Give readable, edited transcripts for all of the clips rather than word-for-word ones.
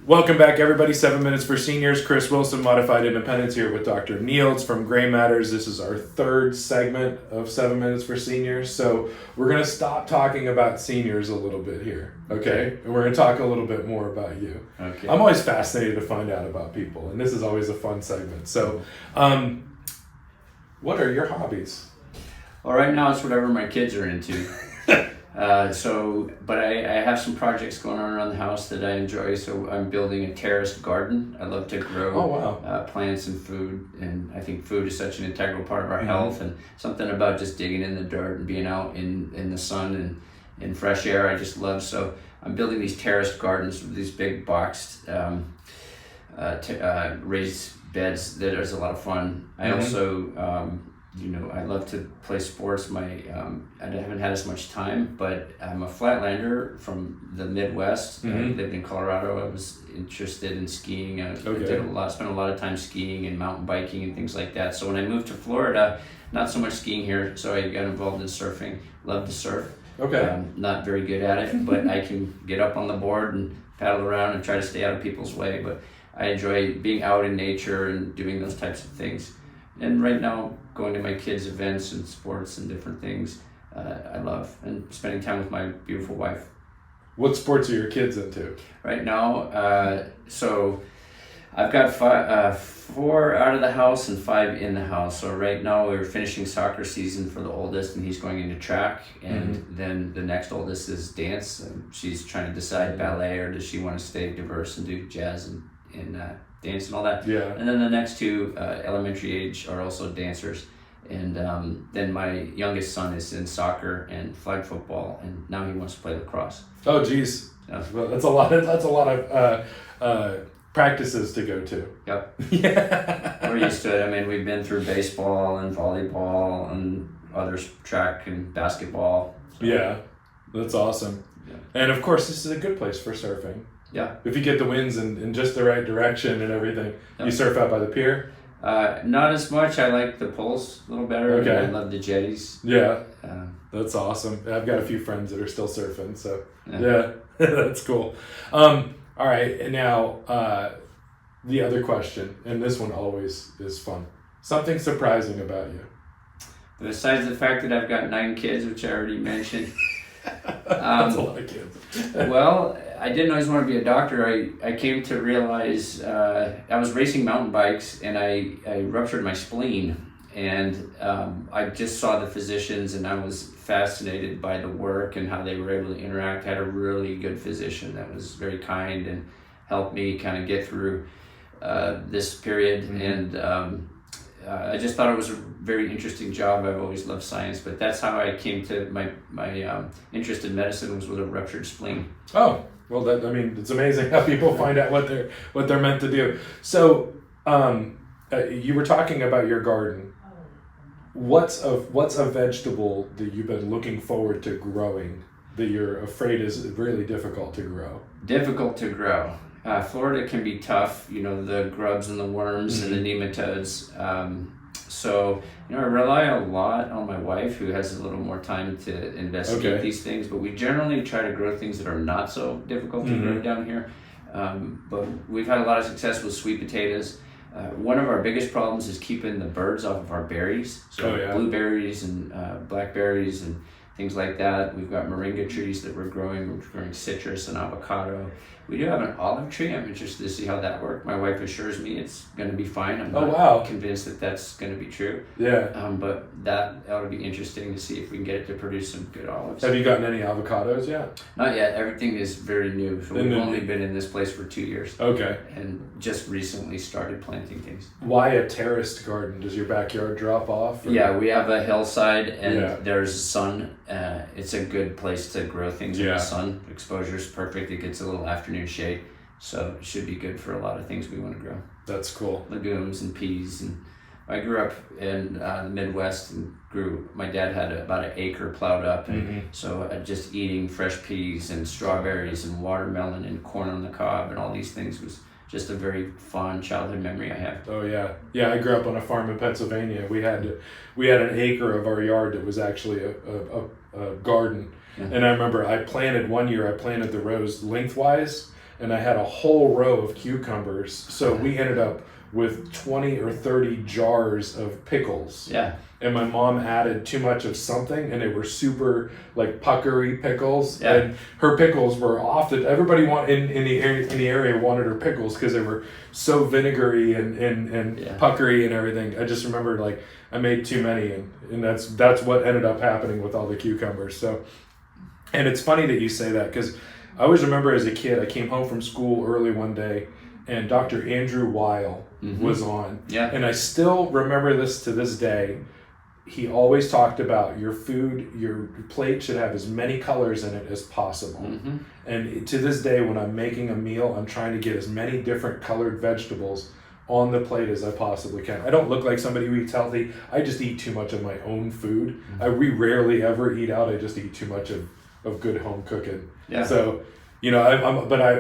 Welcome back, everybody. 7 Minutes for Seniors. Chris Wilson, Modified Independence, here with Dr. Nields from Gray Matters. This is our third segment of 7 Minutes for Seniors. So we're going to stop talking about seniors a little bit here, okay? And we're going to talk a little bit more about you. Okay. I'm always fascinated to find out about people, and this is always a fun segment. So what are your hobbies? Well, right now it's whatever my kids are into. But I have some projects going on around the house that I enjoy. So I'm building a terraced garden. I love to grow plants and food, and I think food is such an integral part of our health, and something about just digging in the dirt and being out in the sun and in fresh air I just love. So I'm building these terraced gardens with these big boxed raised beds that is a lot of fun. I also I love to play sports. I haven't had as much time, but I'm a flatlander from the Midwest. I lived in Colorado. I was interested in skiing. I spent a lot of time skiing and mountain biking and things like that. So when I moved to Florida, not so much skiing here, so I got involved in surfing. Love to surf. Okay. Not very good at it, but I can get up on the board and paddle around and try to stay out of people's way. But I enjoy being out in nature and doing those types of things. And right now, going to my kids' events and sports and different things, I love, and spending time with my beautiful wife. What sports are your kids into? Right now, so I've got 4 out of the house and 5 in the house. So right now we're finishing soccer season for the oldest, and he's going into track. And then the next oldest is dance. And she's trying to decide ballet, or does she want to stay diverse and do jazz and dance and all that. Yeah. And then the next 2 elementary age are also dancers. And then my youngest son is in soccer and flag football, and now he wants to play lacrosse. Oh, geez. Yeah. Well, that's a lot of practices to go to. Yep. Yeah. We're used to it. I mean, we've been through baseball and volleyball and other track and basketball. So. Yeah, that's awesome. Yeah. And of course, this is a good place for surfing. Yeah. If you get the winds in just the right direction and everything. Yep. You surf out by the pier? Not as much. I like the pulls a little better. Okay. I love the jetties. Yeah. That's awesome. I've got a few friends that are still surfing, so yeah. That's cool. All right, and now the other question, and this one always is fun. Something surprising about you. Besides the fact that I've got 9 kids, which I already mentioned. That's a lot of kids. Well, I didn't always want to be a doctor. I came to realize I was racing mountain bikes, and I ruptured my spleen. And I just saw the physicians, and I was fascinated by the work and how they were able to interact. I had a really good physician that was very kind and helped me kind of get through this period. And I just thought it was a very interesting job. I've always loved science, but that's how I came to my interest in medicine, was with a ruptured spleen. Oh, well, it's amazing how people find out what they're meant to do. So, you were talking about your garden. What's a vegetable that you've been looking forward to growing that you're afraid is really difficult to grow? Difficult to grow. Florida can be tough, the grubs and the worms and the nematodes. So, I rely a lot on my wife, who has a little more time to investigate these things, but we generally try to grow things that are not so difficult to grow down here. But we've had a lot of success with sweet potatoes. One of our biggest problems is keeping the birds off of our berries. So blueberries and blackberries and things like that. We've got moringa trees that we're growing citrus and avocado. We do have an olive tree. I'm interested to see how that works. My wife assures me it's going to be fine. I'm not convinced that that's going to be true. Yeah. But that ought to be interesting to see if we can get it to produce some good olives. Have you gotten any avocados yet? Not yet. Everything is very new. So we've only been in this place for 2 years. Okay. And just recently started planting things. Why a terraced garden? Does your backyard drop off? Or? Yeah, we have a hillside, and there's sun. It's a good place to grow things in the sun. Exposure is perfect. It gets a little afternoon shade, so it should be good for a lot of things we want to grow. That's cool. Legumes and peas. And I grew up in the Midwest and my dad had about an acre plowed up, and so just eating fresh peas and strawberries and watermelon and corn on the cob and all these things was just a very fond childhood memory I have. Oh yeah. Yeah, I grew up on a farm in Pennsylvania. We had an acre of our yard that was actually a garden. And I remember one year I planted the rows lengthwise, and I had a whole row of cucumbers. So we ended up with 20 or 30 jars of pickles. Yeah. And my mom added too much of something, and they were super like puckery pickles. Yeah. And her pickles were often, everybody in the area wanted her pickles because they were so vinegary and puckery and everything. I just remember like I made too many, and that's what ended up happening with all the cucumbers. So, and it's funny that you say that, because I always remember as a kid, I came home from school early one day, and Dr. Andrew Weil was on. Yeah. And I still remember this to this day. He always talked about your food, your plate should have as many colors in it as possible. And to this day, when I'm making a meal, I'm trying to get as many different colored vegetables on the plate as I possibly can. I don't look like somebody who eats healthy. I just eat too much of my own food. We rarely ever eat out. I just eat too much of good home cooking. Yeah. So, you know,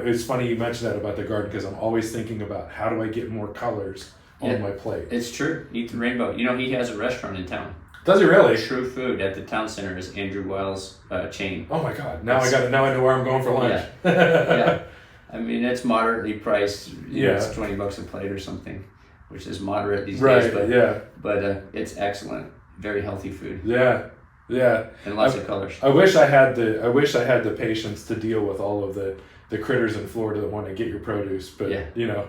it's funny you mentioned that about the garden, because I'm always thinking about how do I get more colors on my plate. It's true. Eat the rainbow. You know, he has a restaurant in town. Does he really? True Food at the town center is Andrew Weil's chain. Oh my God! Now I know where I'm going for lunch. Yeah. I mean, it's moderately priced. You know, Yeah. it's $20 a plate or something, which is moderate these Right. days. But Yeah. but it's excellent. Very healthy food. Yeah. Yeah. And lots of colors. I wish I had the patience to deal with all of the critters in Florida that want to get your produce, but you know,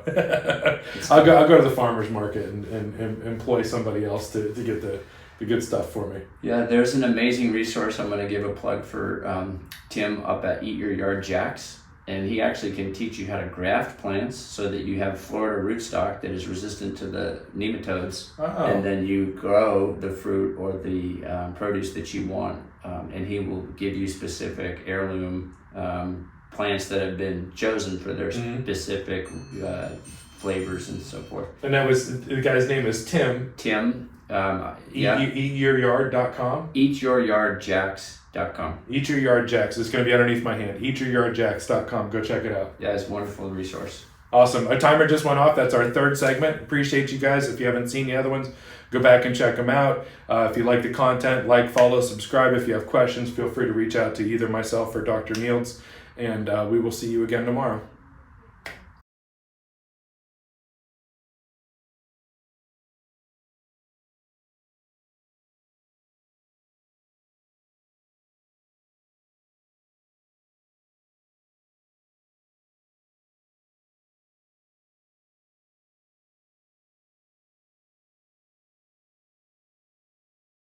I'll go to the farmer's market and employ somebody else to get the good stuff for me. Yeah, there's an amazing resource. I'm going to give a plug for Tim up at Eat Your Yard Jax, and he actually can teach you how to graft plants so that you have Florida rootstock that is resistant to the nematodes, and then you grow the fruit or the produce that you want, and he will give you specific heirloom plants that have been chosen for their specific flavors and so forth. And the guy's name is Tim. Eatyouryard.com. Eatyouryardjax.com. Eat Your Yard Jax. It's going to be underneath my hand. Eatyouryardjax.com. Go check it out. Yeah, it's a wonderful resource. Awesome. A timer just went off. That's our third segment. Appreciate you guys. If you haven't seen the other ones, go back and check them out. If you like the content, follow, subscribe. If you have questions, feel free to reach out to either myself or Dr. Nields. And we will see you again tomorrow.